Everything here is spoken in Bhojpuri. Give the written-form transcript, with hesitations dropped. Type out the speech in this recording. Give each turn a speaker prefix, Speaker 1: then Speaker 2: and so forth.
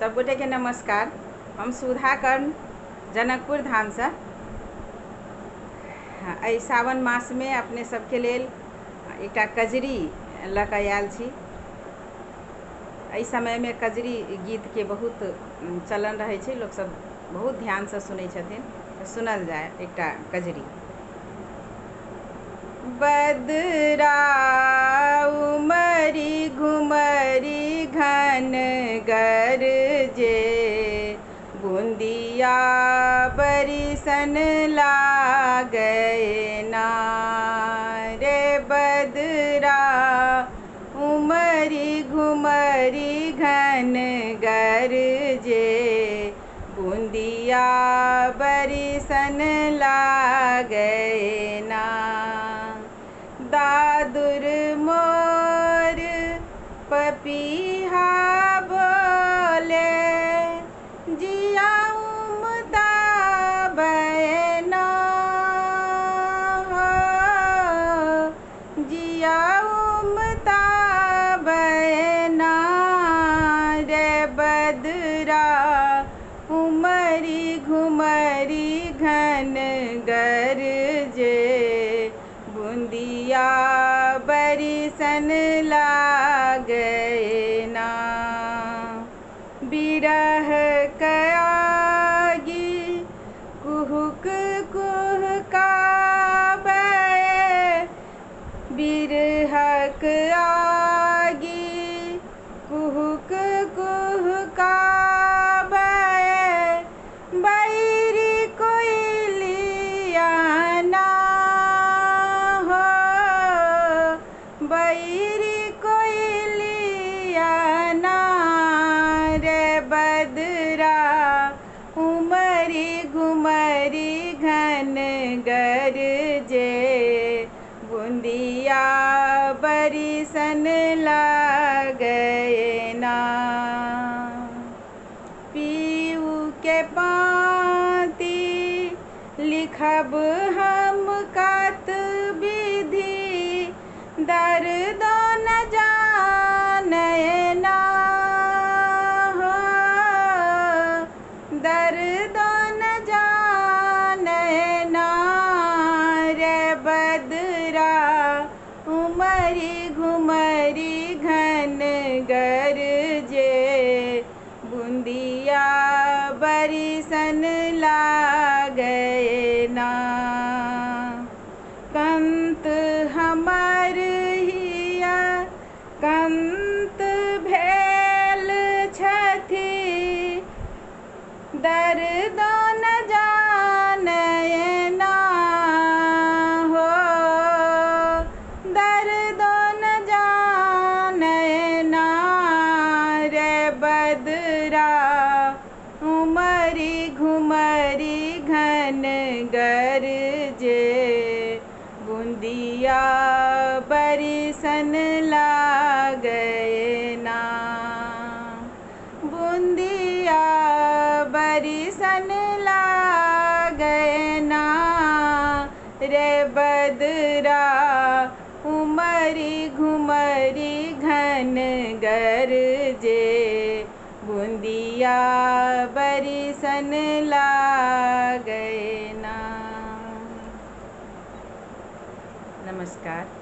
Speaker 1: सब गोटे के नमस्कार। हम सुधा कर्ण जनकपुर धाम से एहि सावन मास में अपने सबके लेल एकटा कजरी लऽ कऽ आयल छी। एहि समय में कजरी गीत के बहुत चलन रहे छै, लोग सब बहुत ध्यान से सुनै छथिन। सुनल जाय एकटा कजरी। बदरा उमरी घुमरी घन गरजे, बूंदिया बरिसन लागे ना रे। बदरा उमरी घुमरी घन गरजे, बूंदिया बरिसन लागे ना। दादुर मोर पपीहा बोले, जिया उमदा बैना हो, जिया उमदा बैना रे। बदरा उमरी घुमरी घन गरजे, बूंदिया बरिसन लागे ना। बिरह कयागी कुहुक कुहकावे, बिरहक आगी कुहुक कुहकावे। बैरी कोइलिया ना हो, बैरी कोइलिया ना रे। बदरा उमरी घुमरी घन गरजे, बूंदिया बरिसन लागे ना। पीऊ के पाती लिखब हम कात विधि, दर्द न जाने ना हो, दर्द न जाने ना रे। बदरा उमरी घुमरी घन गरजे, बूंदिया बरिसन लागे ना। कंत हमर हिया कंत भेल छथि, दर्द न जाने ना हो, दर्द न जाने ना रे। बदरा उमरी घुमरी घन गरजे, बूंदिया बरिसन लागे ना। बूंदिया बरिसन लागे ना रे। बदरा उमरी घुमरी घन गरजे, बूंदिया बरिसन लागे ना। नमस्कार।